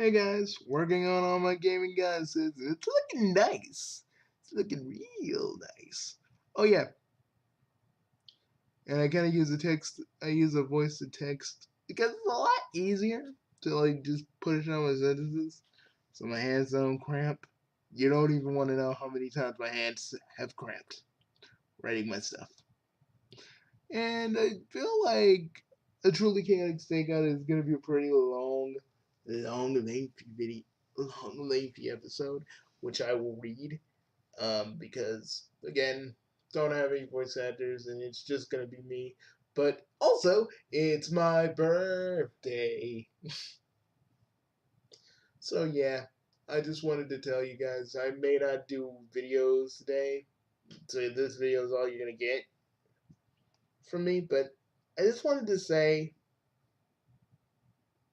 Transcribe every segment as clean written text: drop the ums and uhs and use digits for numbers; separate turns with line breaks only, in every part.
Hey guys, working on all my gaming guys. It's looking nice. It's looking real nice. Oh yeah, and I kind of use a text. I use a voice to text because it's a lot easier to like just push out my sentences, so my hands don't cramp. You don't even want to know how many times my hands have cramped writing my stuff. And I feel like a truly chaotic stakeout is gonna be a pretty lengthy video, lengthy episode, which I will read. Because again, don't have any voice actors, and it's just gonna be me. But also, it's my birthday, so yeah. I just wanted to tell you guys I may not do videos today, so this video is all you're gonna get from me. But I just wanted to say,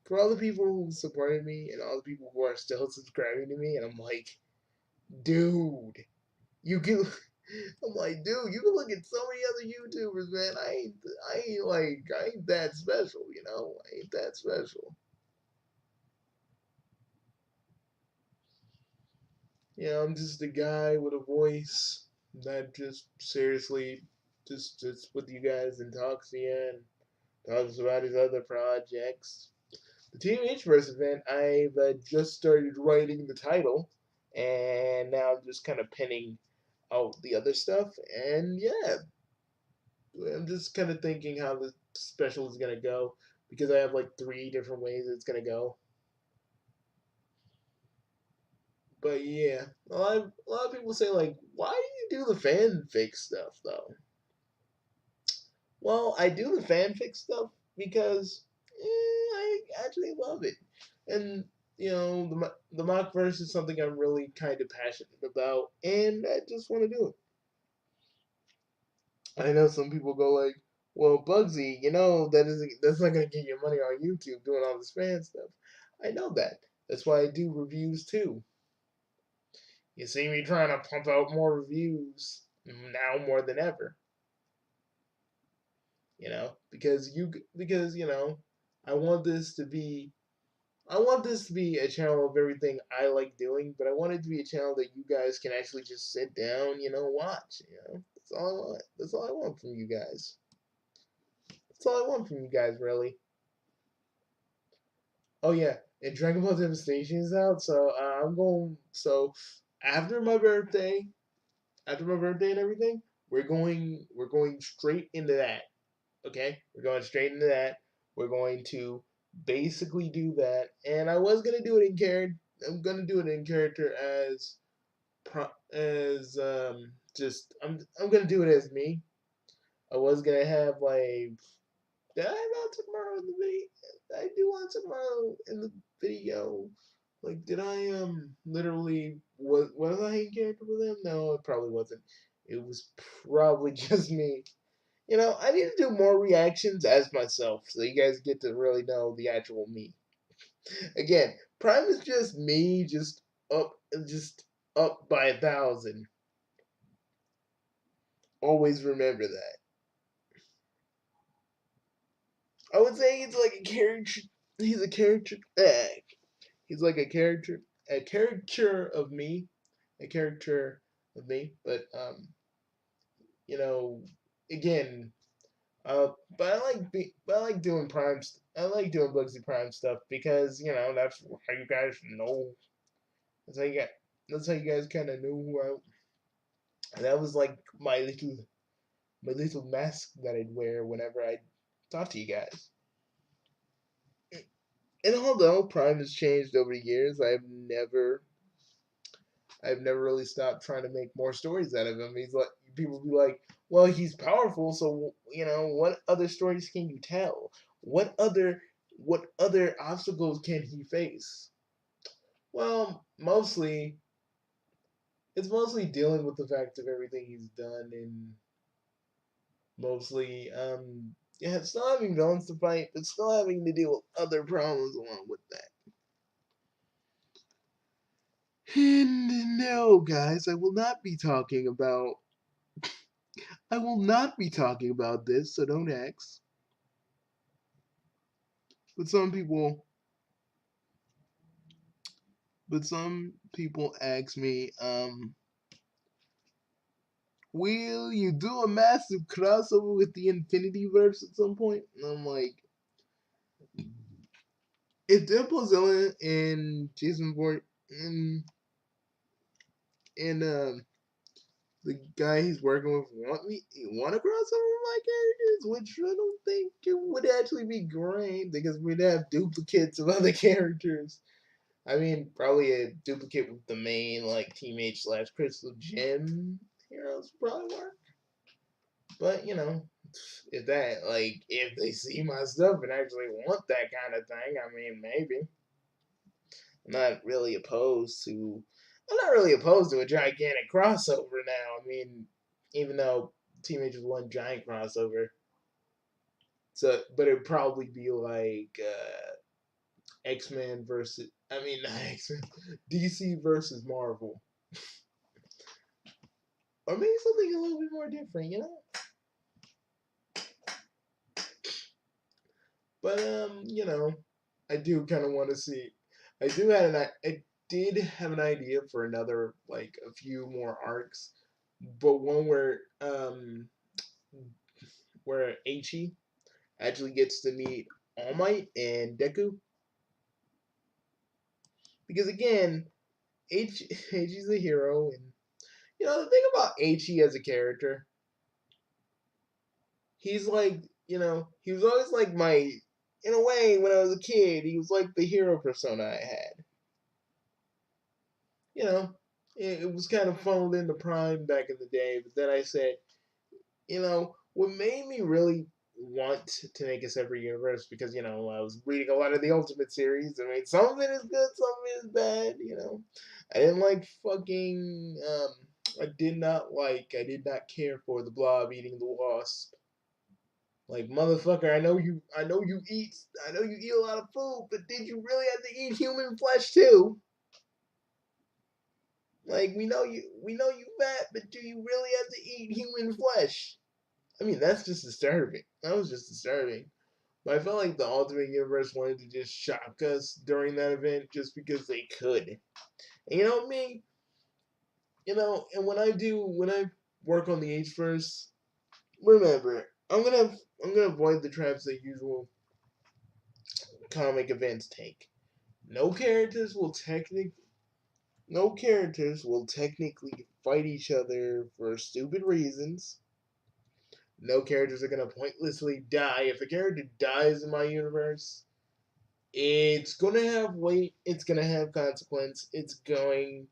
for all the people who supported me and all the people who are still subscribing to me, and I'm like, dude, you can. I'm like, dude, you can look at so many other YouTubers, man. I ain't that special, you know. I ain't that special. You know, I'm just a guy with a voice that just seriously just sits with you guys and talks to you and talks about his other projects. The Teenage Verse event, I've just started writing the title, and now I'm just kind of pinning out the other stuff. And yeah, I'm just kind of thinking how the special is gonna go because I have like three different ways it's gonna go. But yeah, a lot of people say like, why do you do the fanfic stuff though? Well, I do the fanfic stuff because I actually love it, and you know the mock verse is something I'm really kind of passionate about, and I just want to do it. I know some people go like, "Well, Bugsy, you know that's not gonna get you money on YouTube doing all this fan stuff." I know that. That's why I do reviews too. You see me trying to pump out more reviews now more than ever. Because I want this to be a channel of everything I like doing, but I want it to be a channel that you guys can actually just sit down, watch. That's all I want. That's all I want from you guys. That's all I want from you guys, really. Oh yeah, and Dragon Ball Devastation is out, so I'm going. So after my birthday, after my birthday and everything, we're going straight into that. Okay, we're going straight into that. We're going to basically do that, and I was gonna do it in character. I'm gonna do it in character as just I'm gonna do it as me. I was gonna have like, did I not tomorrow in the video? I do want tomorrow in the video. Like, did I literally was I in character with them? No, it probably wasn't. It was probably just me. I need to do more reactions as myself so you guys get to really know the actual me. Again, Prime is just me, just up by 1,000. Always remember that. I would say he's like a character. He's a character. He's like a caricature of me, a character of me. But you know, again, but I like doing I like doing Bugsy Prime stuff because that's how you guys know. That's how you got. That's how you guys kind of knew who I. That was like my little mask that I'd wear whenever I talk to you guys. And although Prime has changed over the years, I've never really stopped trying to make more stories out of him. He's like, people be like, well, he's powerful, so what other stories can you tell? What other obstacles can he face? Well, it's mostly dealing with the fact of everything he's done, and mostly yeah, still having villains to fight, but still having to deal with other problems along with that. And no, guys, I will not be talking about this, so don't ask. But some people But some people ask me, will you do a massive crossover with the Infinity Verse at some point? And I'm like, if Deadpool Zilla and Jason Bourne and the guy he's working with want to cross over my characters, which I don't think it would actually be great because we'd have duplicates of other characters. I mean, probably a duplicate with the main like Team H slash Crystal Gem heroes probably work. But if they see my stuff and actually want that kind of thing, I mean, maybe. I'm not really opposed to. I'm not really opposed to a gigantic crossover now. I mean, even though Teenage is one giant crossover, so but it'd probably be like X Men versus. I mean, not X Men, DC versus Marvel, or maybe something a little bit more different, you know. But I do kind of want to see. I do had an I did have an idea for another like a few more arcs, but one where Aichi actually gets to meet All Might and Deku, because again, Aichi's a hero, and the thing about Aichi as a character, he's like he was always like my in a way when I was a kid, he was like the hero persona I had. You know, it was kind of funneled into Prime back in the day, but then I said, what made me really want to make a separate universe because I was reading a lot of the Ultimate series. I mean, some of it is good, some of it is bad. I didn't like fucking. I did not care for the Blob eating the Wasp. Like motherfucker, I know you eat a lot of food, but did you really have to eat human flesh too? Like we know you fat, but do you really have to eat human flesh? I mean, that's just disturbing. That was just disturbing. But I felt like the Ultimate Universe wanted to just shock us during that event just because they could. And me, and when I work on the H verse, remember, I'm gonna avoid the traps that usual comic events take. No characters will technically no characters will technically fight each other for stupid reasons. No characters are gonna pointlessly die. If a character dies in my universe, it's gonna have weight. It's gonna have consequence. It's going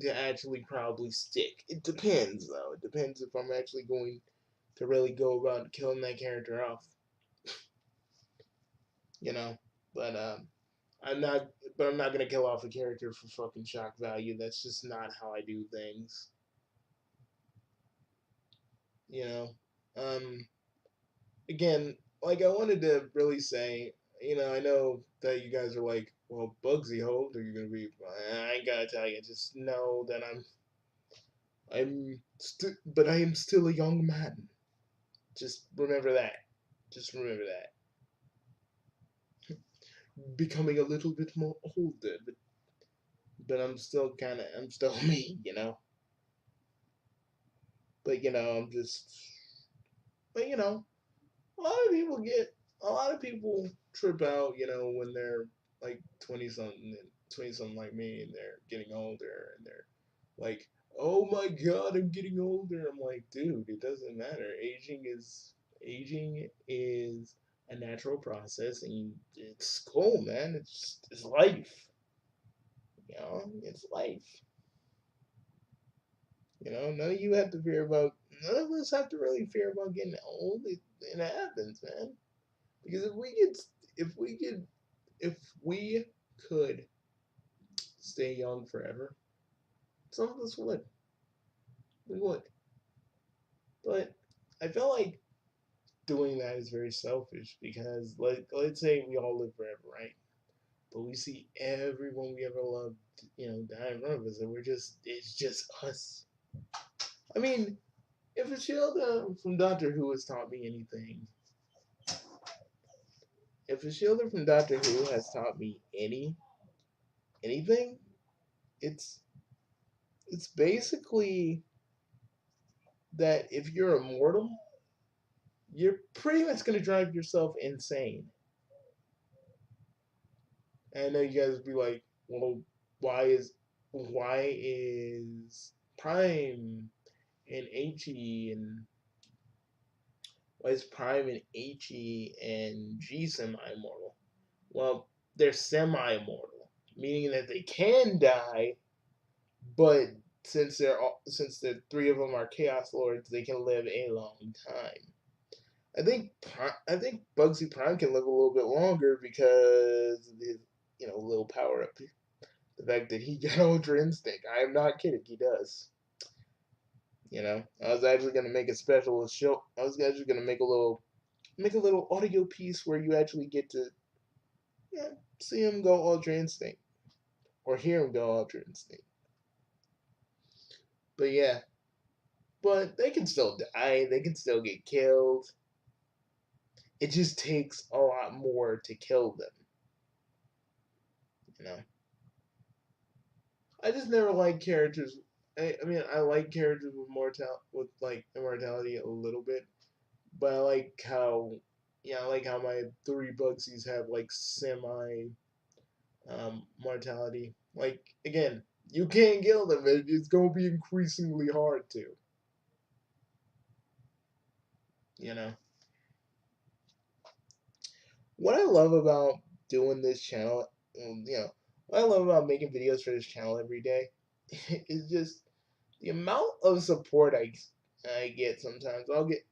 to actually probably stick. It depends though. It depends if I'm actually going to really go about killing that character off. You know, but I'm not. But I'm not gonna kill off a character for fucking shock value. That's just not how I do things. You know. Um, Again, like I wanted to really say, I know that you guys are like, well, Bugsy, how old are you gonna be? I ain't gotta tell you. Just know that but I am still a young man. Just remember that. Just remember that. Becoming a little bit more older, but I'm still me, But I'm just, but a lot of people trip out, when they're like 20 something like me, and they're getting older, and they're like, oh my god, I'm getting older. I'm like, dude, it doesn't matter. Aging is a natural process, and it's cool, man. It's life. It's life. None of us have to really fear about getting old. It happens, man. Because if we could, if we could stay young forever, some of us would. We would. But I feel like doing that is very selfish because, like, let's say we all live forever, right? But we see everyone we ever loved, die in front of us, and it's just us. I mean, if a shield from Doctor Who has taught me anything, if a shielder from Doctor Who has taught me anything, anything, it's it's basically that if you're immortal, you're pretty much gonna drive yourself insane. And I know you guys would be like, well, why is why is Prime and HE and why is Prime and HE and G semi-immortal? Well, they're semi-immortal, meaning that they can die, but since the three of them are Chaos Lords, they can live a long time. I think Bugsy Prime can live a little bit longer because of his little power up. The fact that he got Ultra Instinct. I am not kidding. He does. I was actually gonna make a special show. I was actually gonna make a little audio piece where you actually get to see him go Ultra Instinct or hear him go Ultra Instinct. But yeah, but they can still die. They can still get killed. It just takes a lot more to kill them. You know, I just never liked characters. I mean, I like characters with with like immortality a little bit, but I like how my three Bugsies have like semi mortality. Like again, you can't kill them. It's gonna be increasingly hard to. You know what I love about doing this channel. What I love about making videos for this channel every day is just the amount of support I get. Sometimes I'll get,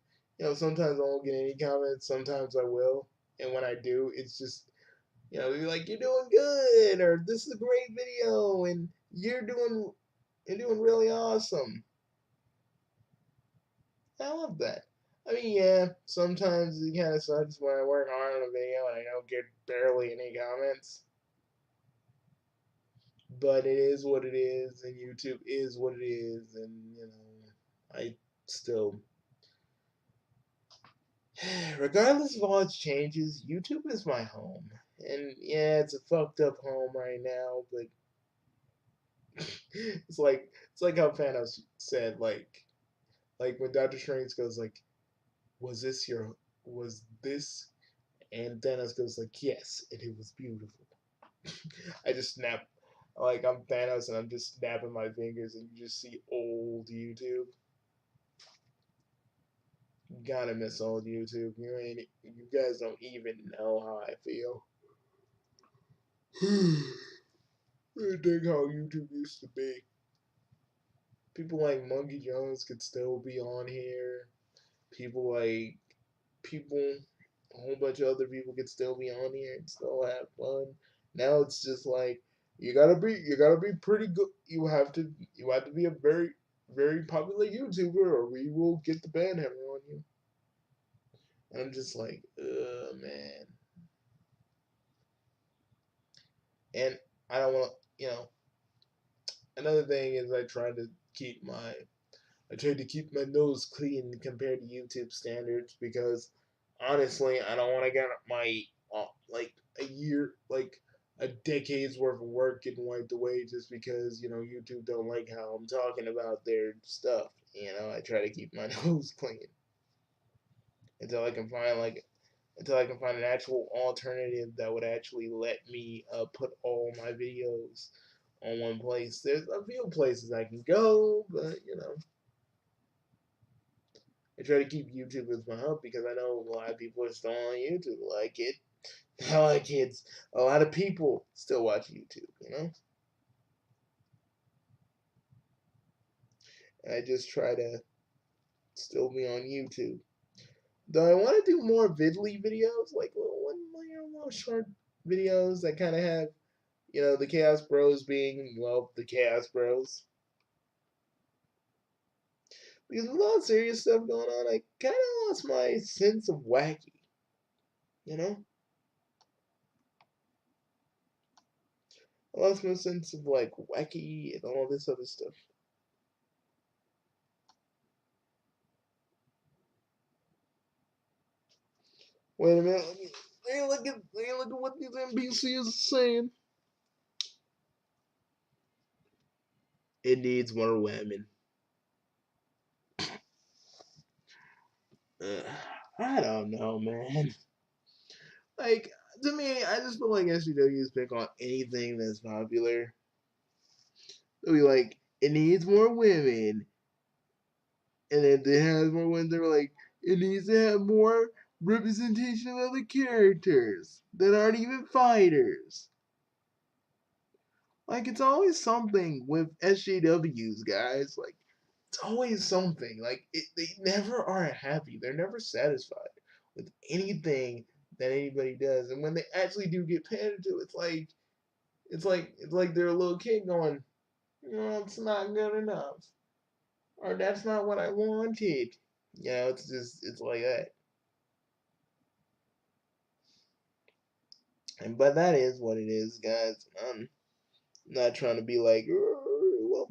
sometimes I won't get any comments. Sometimes I will, and when I do, it's just you're like, you're doing good, or this is a great video, and you're doing really awesome. I love that. I mean, yeah, sometimes it kind of sucks when I work hard on a video and I don't get barely any comments. But it is what it is, and YouTube is what it is, and I still, regardless of all its changes, YouTube is my home. And yeah, it's a fucked up home right now, but it's like how Thanos said, like when Doctor Strange goes like, "Was this your was this?" And Thanos goes like, "Yes," and it was beautiful. I just snap, like I'm Thanos and I'm just snapping my fingers, and you just see old YouTube. Gotta miss old YouTube. You guys don't even know how I feel. I think how YouTube used to be. People like Monkey Jones could still be on here. People like people, a whole bunch of other people could still be on here and still have fun. Now it's just like you gotta be pretty good. You have to be a very popular YouTuber, or we will get the ban hammer on you. And I'm just like, man. And I don't want another thing is I try to keep my nose clean compared to YouTube standards because honestly, I don't want to get my like a year, like a decade's worth of work getting wiped away just because YouTube don't like how I'm talking about their stuff. I try to keep my nose clean until I can find an actual alternative that would actually let me put all my videos on one place. There's a few places I can go, but I try to keep YouTube as my hub because I know a lot of people are still on YouTube. Like it, a lot of kids, a lot of people still watch YouTube. And I just try to still be on YouTube. Though I want to do more Vidly videos, like little short videos that kind of have, the Chaos Bros being, well, the Chaos Bros. Because with all the serious stuff going on, I kind of lost my sense of wacky, you know? I lost my sense of, like, wacky and all this other stuff. Wait a minute, let me look at what these NPCs are saying. It needs more women. Ugh, I don't know, man. Like, to me, I just feel like SJWs pick on anything that's popular. They'll be like, it needs more women. And if it has more women, they're like, it needs to have more representation of other characters that aren't even fighters. Like, it's always something with SJWs, guys. Like, it's always something. Like, they never are happy. They're never satisfied with anything that anybody does. And when they actually do get pandered to, it's like they're a little kid going, it's not good enough, or that's not what I wanted. It's like that. And but that is what it is, guys. I'm not trying to be like, well,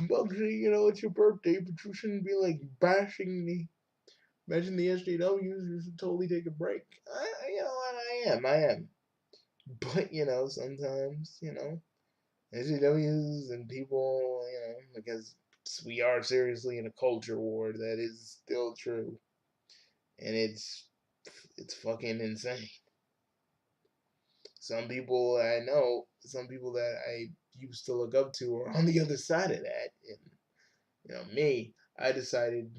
Bugsy, it's your birthday, but you shouldn't be like bashing me. Imagine the SJWs. You should totally take a break. I am. But sometimes SJWs and people, because we are seriously in a culture war that is still true, and it's fucking insane. Some people that I used to look up to are on the other side of that, and me, I decided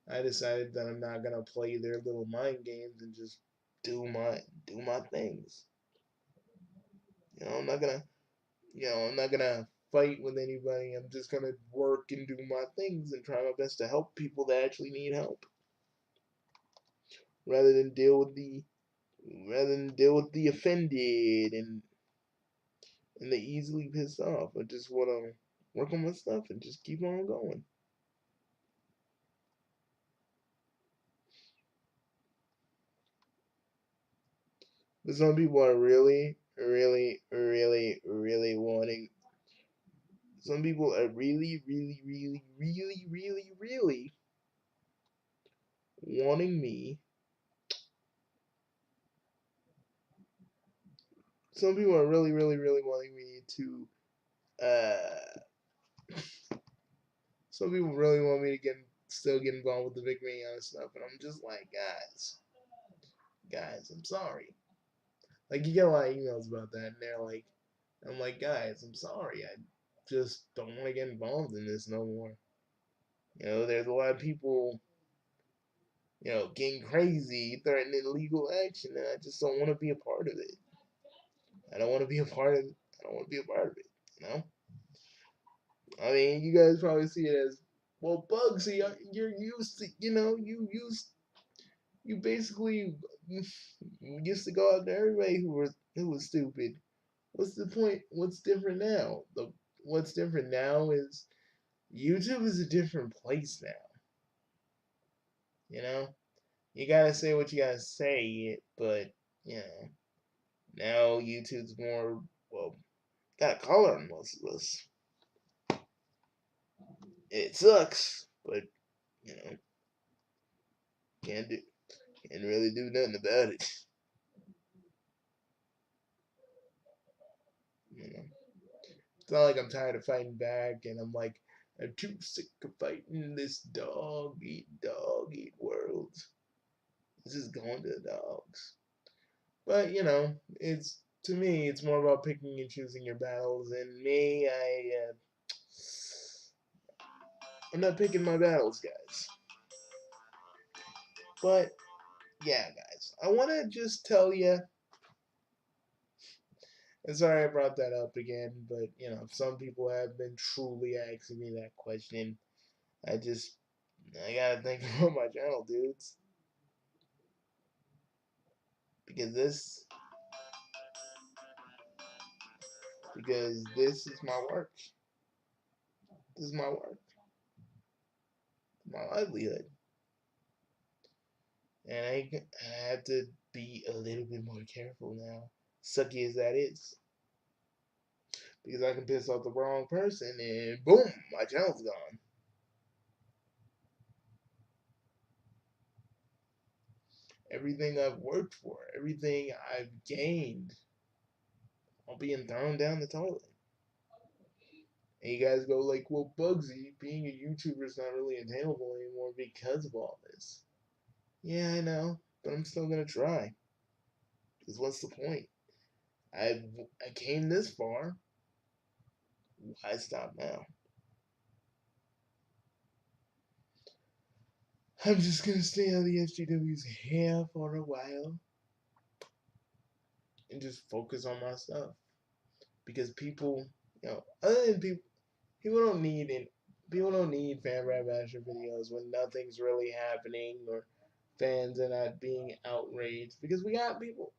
that I'm not gonna play their little mind games and just do my things. I'm not gonna fight with anybody. I'm just gonna work and do my things and try my best to help people that actually need help, rather than deal with the offended and the easily pissed off. I just wanna work on my stuff and just keep on going. But some people are really, really, really, really wanting. Some people are really, really, really, really, really, really wanting me. Some people are really, really, really wanting me to. Some people really want me to still get involved with the Vic Mignogna stuff, and I'm just like, guys, I'm sorry. Like, you get a lot of emails about that, and I'm like, guys, I'm sorry. I just don't want to get involved in this no more. There's a lot of people, getting crazy, threatening legal action, and I just don't want to be a part of it. I don't want to be a part of it. I don't want to be a part of it. I mean, you guys probably see it as, well, Bugsy, you're used to, you basically used to go out to everybody who was stupid. What's the point? What's different now? What's different now is YouTube is a different place now. You know, you gotta say what you gotta say, but you know, now YouTube's more, well, got a color on most of us. It sucks, but you know, can't do, can't really do nothing about it. You know, it's not like I'm tired of fighting back, and I'm too sick of fighting this dog eat world. This is going to the dogs. But it's to me, it's more about picking and choosing your battles. And me, I'm not picking my battles, guys. But yeah, guys, I want to just tell you. And sorry I brought that up again, but some people have been truly asking me that question. I just, I gotta think about my channel, dudes, because this is my work. This is my work, my livelihood. And I have to be a little bit more careful now, sucky as that is, because I can piss off the wrong person and boom, my channel's gone. Everything I've worked for, everything I've gained, all being thrown down the toilet. And you guys go like, well, Bugsy, being a YouTuber is not really attainable anymore because of all this. Yeah, I know, but I'm still gonna try. Because what's the point? I came this far. Why stop now? I'm just gonna stay on the SGW's hair for a while and just focus on my stuff. Because people, other than people don't need it. People don't need fan rap basher videos when nothing's really happening or fans are not being outraged. Because we got people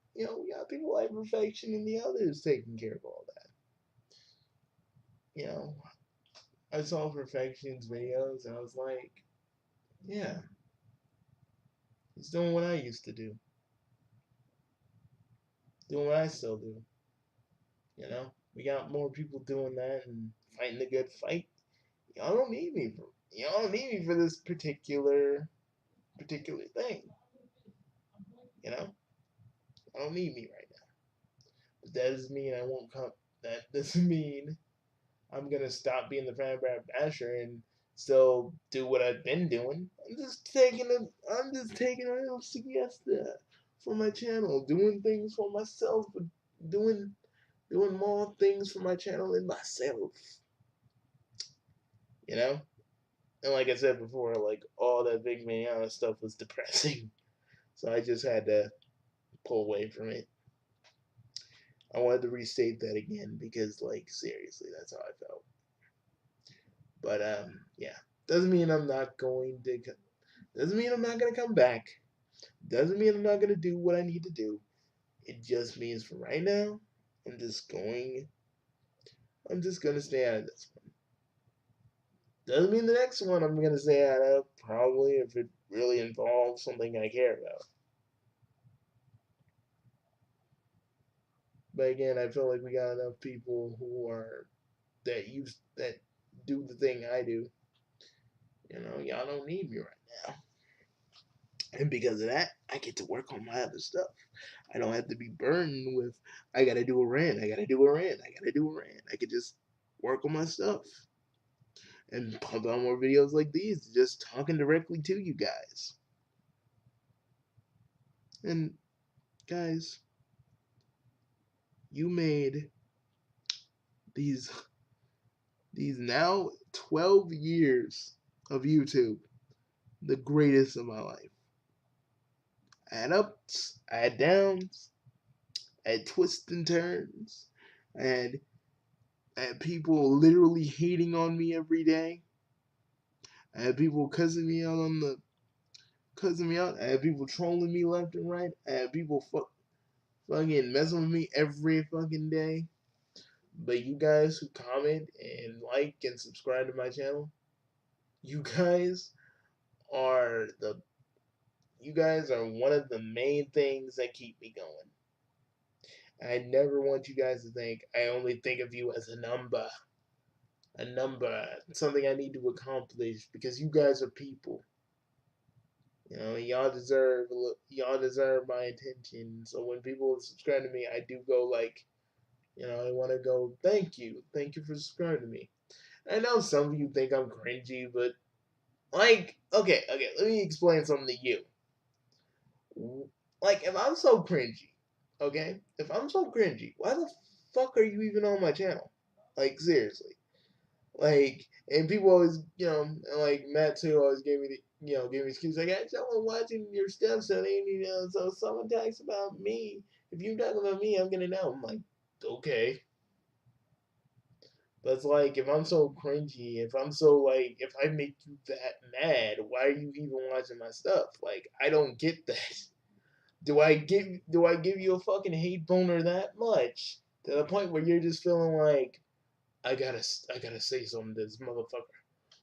like Perfection and the others taking care of all that. You know, I saw Perfection's videos and I was like, yeah, he's doing what I used to do, doing what I still do. We got more people doing that and fighting the good fight. Y'all don't need me for y'all don't need me for this particular thing. You know, I don't need me right now. But that doesn't mean I won't come. That doesn't mean I'm gonna stop being the fan rap basher and still do what I've been doing. I'm just taking a little siesta for my channel, doing things for myself, but doing doing more things for my channel than myself. You know? And like I said before, like all that Big Manana stuff was depressing. So I just had to pull away from it. I wanted to restate that again because like seriously, that's how I felt. But yeah. Doesn't mean I'm not going to doesn't mean I'm not gonna come back. Doesn't mean I'm not gonna do what I need to do. It just means for right now, I'm just going I'm just gonna stay out of this one. Doesn't mean the next one I'm gonna stay out of, probably if it really involves something I care about. But again, I feel like we got enough people who are that do the thing I do. Y'all don't need me right now. And because of that, I get to work on my other stuff. I don't have to be burdened with I gotta do a rant, I gotta do a rant, I gotta do a rant. I could just work on my stuff and pump out more videos like these, just talking directly to you guys. And guys, you made these now 12 years of YouTube the greatest of my life. I had ups, I had downs, I had twists and turns, I had people literally hating on me every day. I had people cussing me out I had people trolling me left and right. I had people fucking messing with me every fucking day. But you guys who comment and like and subscribe to my channel, you guys are the you guys are one of the main things that keep me going. I never want you guys to think I only think of you as a number, something I need to accomplish because you guys are people. Y'all deserve my attention. So when people subscribe to me, I do go like, I want to go, thank you for subscribing to me. I know some of you think I'm cringy, but like, okay, let me explain something to you. Like, if I'm so cringy, okay, if I'm so cringy, why the fuck are you even on my channel? Like, seriously. Like, and people always, like Matt too always gave me gave me excuse like, I someone watching your stuff, so so someone talks about me. If you talk about me, I'm gonna know. I'm like, okay. But it's like, if I'm so cringy, if I'm so like, if I make you that mad, why are you even watching my stuff? Like, I don't get that. Do I give you a fucking hate boner that much to the point where you're just feeling like I gotta say something to this motherfucker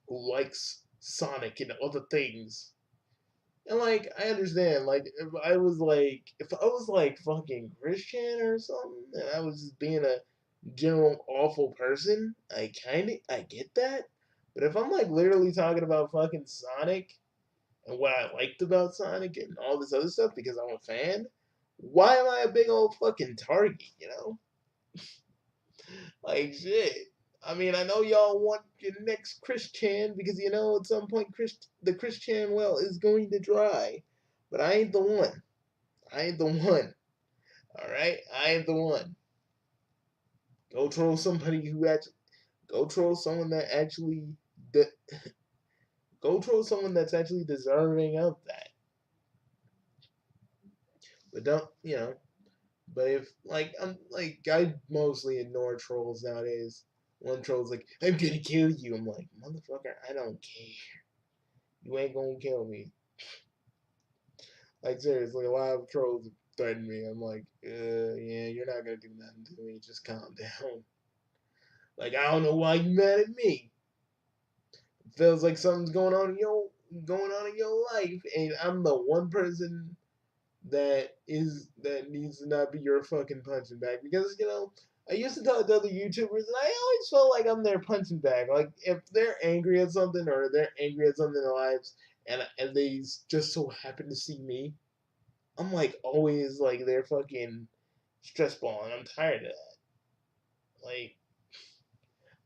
who likes Sonic and other things. And like I understand, like if I was like fucking Christian or something, and I was just being a general awful person, I get that. But if I'm like literally talking about fucking Sonic and what I liked about Sonic and all this other stuff because I'm a fan, why am I a big old fucking target, Like shit. I mean, I know y'all want your next Christian because you know at some point the Christian well is going to dry, but I ain't the one. I ain't the one. All right, I ain't the one. Go troll somebody who actually. Go troll someone that actually. De- Go troll someone that's actually deserving of that. But don't But if like I'm like I mostly ignore trolls nowadays. One troll's like, "I'm gonna kill you." I'm like, "Motherfucker, I don't care. You ain't gonna kill me." Like seriously, a lot of trolls threaten me. I'm like, yeah, you're not gonna do nothing to me. Just calm down. Like I don't know why you mad at me. It feels like something's going on in your life, and I'm the one person that needs to not be your fucking punching bag because I used to talk to other YouTubers and I always felt like I'm their punching bag. Like if they're angry at something or they're angry at something in their lives and they just so happen to see me, I'm like always like their fucking stress ball and I'm tired of that. Like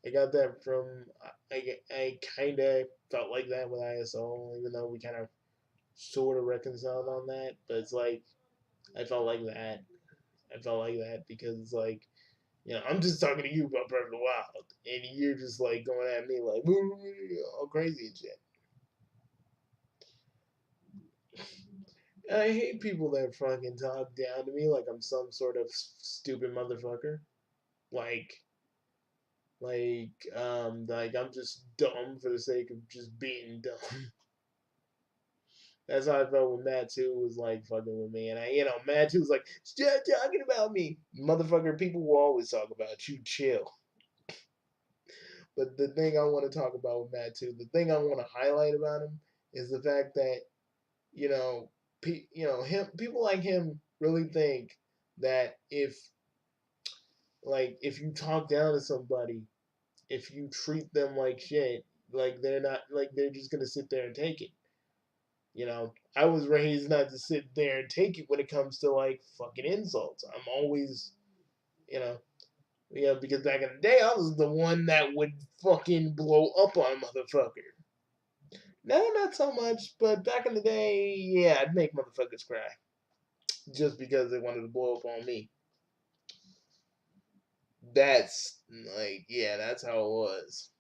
I got that from I kind of felt like that with ISO even though we kind of sort of reconciled on that, but it's like I felt like that I felt like that because it's like, I'm just talking to you about Breath of the Wild, and you're just like going at me like all crazy and shit. I hate people that fucking talk down to me like I'm some sort of stupid motherfucker. Like, like I'm just dumb for the sake of just being dumb. That's how I felt when Matt 2 was like fucking with me. And Matt 2 was like, stop talking about me. Motherfucker, people will always talk about you. Chill. But the thing I want to talk about with Matt too, the thing I want to highlight about him is the fact that you know, people like him really think that if you talk down to somebody, if you treat them like shit, like they're not like they're just gonna sit there and take it. I was raised not to sit there and take it when it comes to like fucking insults. I'm always, you know, because back in the day, I was the one that would fucking blow up on a motherfucker. No, not so much, but back in the day, yeah, I'd make motherfuckers cry just because they wanted to blow up on me. That's yeah, that's how it was.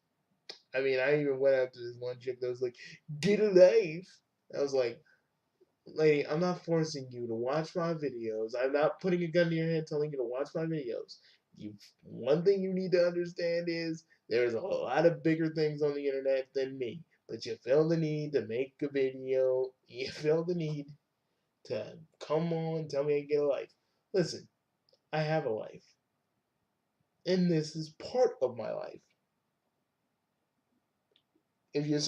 I mean, I even went after this one chick that was like, "Get a life." I was like, "Lady, I'm not forcing you to watch my videos. I'm not putting a gun to your head telling you to watch my videos. One thing you need to understand is there's a lot of bigger things on the internet than me. But you feel the need to make a video. You feel the need to come on, tell me I get a life. Listen, I have a life, and this is part of my life. If you're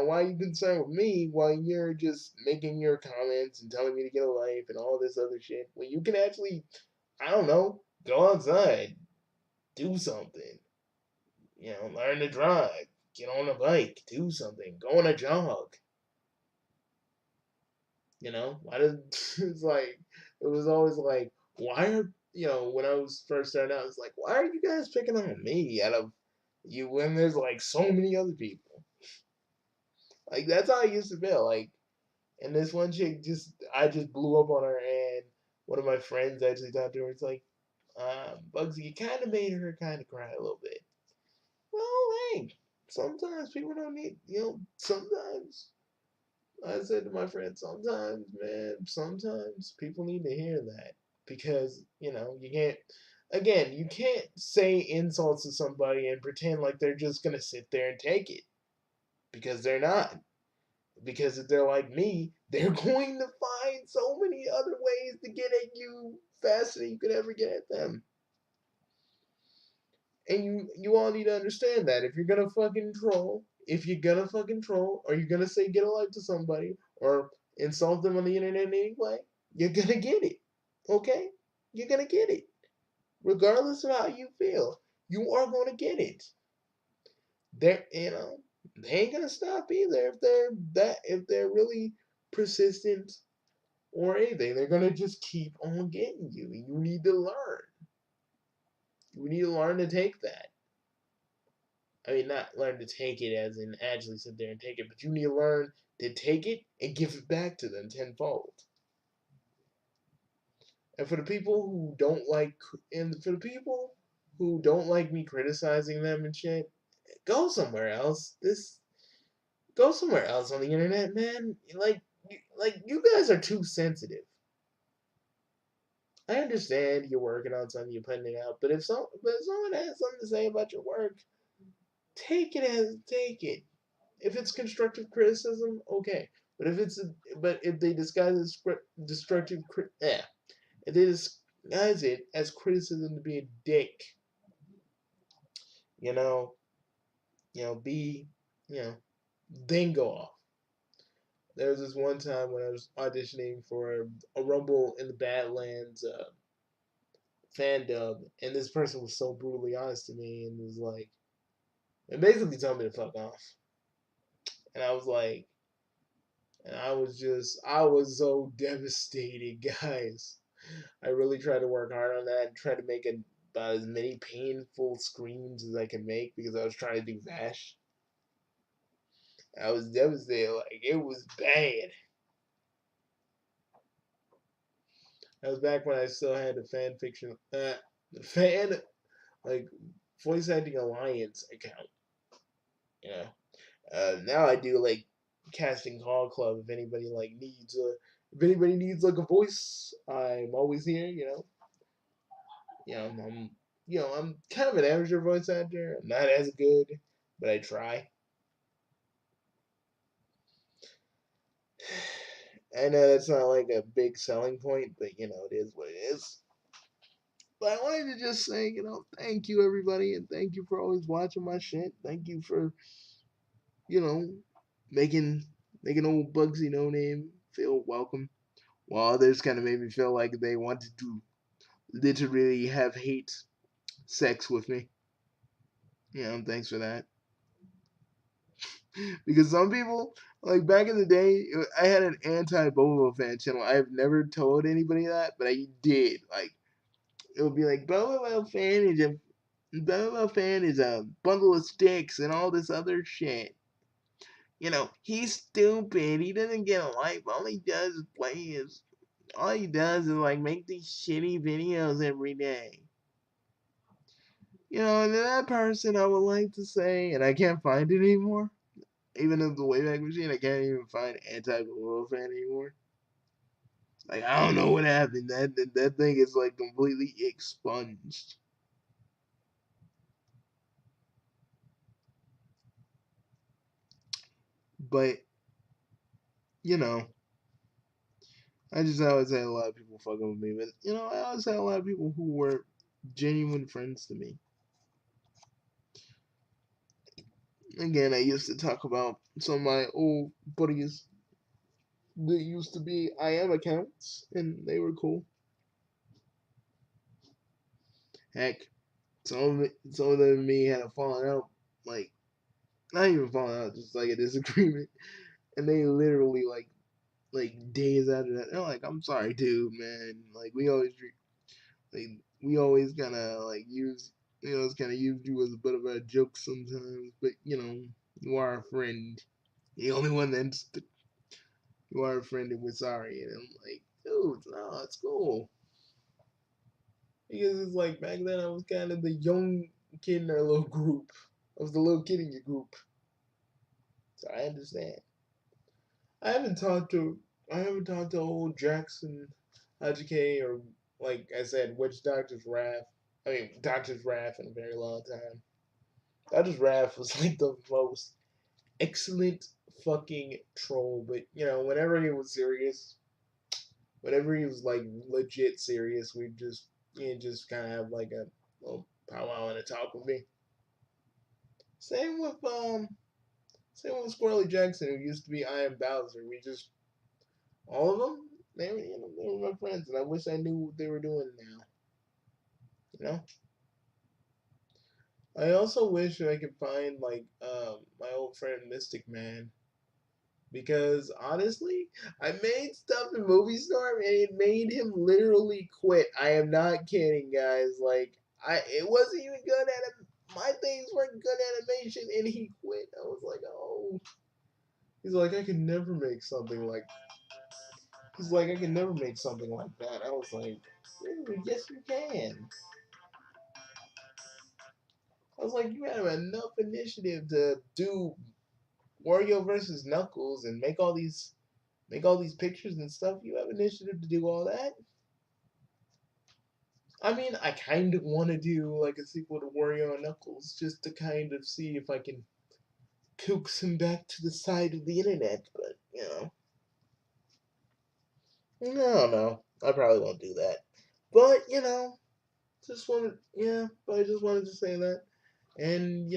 why are you concerned with me while you're just making your comments and telling me to get a life and all this other shit? Well, you can actually, I don't know, go outside, do something. Learn to drive, get on a bike, do something, go on a jog. Why does it's like it was always like why are when I was first starting out it's like why are you guys picking on me out of you when there's like so many other people like that's how I used to feel like and this one chick I just blew up on her and one of my friends actually talked to her it's like Bugsy you kind of made her kind of cry a little bit well hey sometimes people don't need sometimes I said to my friend, sometimes, man, sometimes people need to hear that because you can't say insults to somebody and pretend like they're just gonna sit there and take it because they're not. Because if they're like me, they're going to find so many other ways to get at you faster than you could ever get at them. And you all need to understand that if you're gonna fucking troll, or you're gonna say get a life to somebody, or insult them on the internet in any way, you're gonna get it. Okay? You're gonna get it. Regardless of how you feel. You are gonna get it. They ain't gonna stop either if they're really persistent or anything. They're gonna just keep on getting you. You need to learn. You need to learn to take that. I mean, not learn to take it as in actually sit there and take it, but you need to learn to take it and give it back to them tenfold. And for the people who don't like, and for the people who don't like me criticizing them and shit, go somewhere else. Go somewhere else on the internet, man. Like you guys are too sensitive. I understand you're working on something, you're putting it out, but if someone has something to say about your work, take it. If it's constructive criticism, okay. But if they disguise it as destructive, if they disguise it as criticism to be a dick, you know, be, you know, then go off. There was this one time when I was auditioning for a Rumble in the Badlands fan dub, and this person was so brutally honest to me and was like, and basically told me to fuck off. And I was like, and I was so devastated, guys. I really tried to work hard on that and try to make about as many painful screams as I could make because I was trying to do Vash. I was devastated. Like, it was bad. That was back when I still had the fan fiction, fan, like, voice acting alliance account. You know, now I do like casting call club. If anybody needs like a voice, I'm always here. You know, I'm kind of an amateur voice actor. I'm not as good, but I try. I know that's not like a big selling point, but it is what it is. But I wanted to just say, thank you everybody, and thank you for always watching my shit. Thank you for, you know, making making old Bugsy No Name feel welcome, while others kind of made me feel like they wanted to literally have hate sex with me. Thanks for that. Because some people, like back in the day, I had an anti-Bobo fan channel. I've never told anybody that, but I did. Like, it would be like Bobo fan is a bundle of sticks and all this other shit. He's stupid. He doesn't get a life. All he does is like make these shitty videos every day. And to that person, I would like to say, and I can't find it anymore. Even in the Wayback Machine, I can't even find anti-Bobo fan anymore. Like, I don't know what happened. That thing is like completely expunged. But you know, I just always had a lot of people fucking with me. But I always had a lot of people who were genuine friends to me. Again, I used to talk about some of my old buddies that used to be I am accounts, and they were cool. Heck, some of them and me had a falling out, like not even falling out, just like a disagreement, and they literally like days after that, they're like, "I'm sorry, dude, man. Like we always kind of like use it's kind of used you as a bit of a joke sometimes, but you are a friend. The only one that's you are a friend, and we're sorry." And I'm like, dude, no, it's cool. Because it's like back then I was kind of the young kid in our little group. I was the little kid in your group, so I understand. I haven't talked to old Jackson Haji or like I said, which Doctor's Wrath. I mean Doctor's Wrath in a very long time. Doctor's Wrath was like the most excellent fucking troll, but whenever he was serious, whenever he was like legit serious, we just kind of have like a little powwow and a talk with me. Same with Squirrely Jackson, who used to be I Am Bowser. We just all of them, they were my friends, and I wish I knew what they were doing now. You know. I also wish I could find like my old friend Mystic Man, because honestly, I made stuff in Movie Storm and it made him literally quit. I am not kidding, guys. Like it wasn't even good at my things weren't good animation, and he quit. I was like, oh. He's like, I can never make something like. He's like, I can never make something like that. I was like, really? Yes, you can. I was like, you have enough initiative to do Wario versus Knuckles and make all these pictures and stuff. You have initiative to do all that. I mean, I kind of want to do like a sequel to Wario and Knuckles just to kind of see if I can coax him back to the side of the internet, but I don't know. I probably won't do that. But just wanted, yeah. But I just wanted to say that, and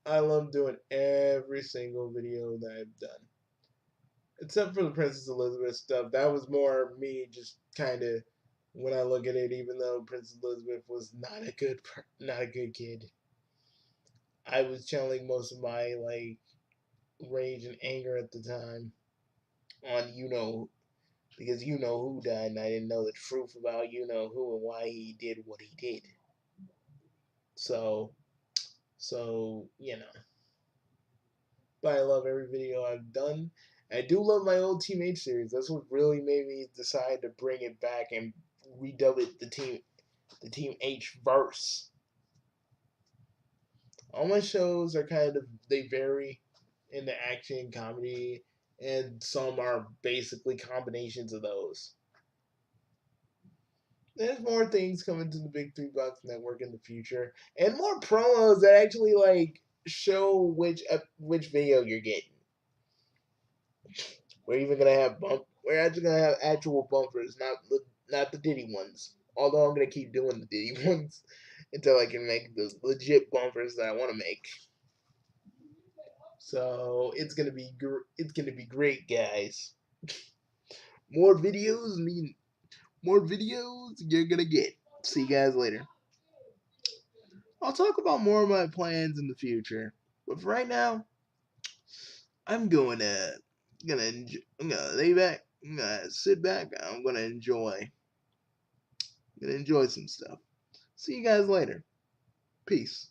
I love doing every single video that I've done, except for the Princess Elizabeth stuff. That was more me just kind of when I look at it, even though Princess Elizabeth was not a good kid. I was channeling most of my like rage and anger at the time on because who died, and I didn't know the truth about who and why he did what he did. So, but I love every video I've done. I do love my old Team H series. That's what really made me decide to bring it back and redub it the Team H verse. All my shows are they vary in the action, comedy, and some are basically combinations of those. There's more things coming to the Big Three Bucks Network in the future, and more promos that actually like show which video you're getting. We're even gonna have We're actually gonna have actual bumpers, not the Diddy ones. Although I'm gonna keep doing the Diddy ones until I can make the legit bumpers that I want to make. So it's gonna be great, guys. More videos mean more videos you're gonna get. See you guys later. I'll talk about more of my plans in the future, but for right now, I'm I'm gonna lay back. I'm gonna sit back. I'm gonna enjoy. I'm gonna enjoy some stuff. See you guys later. Peace.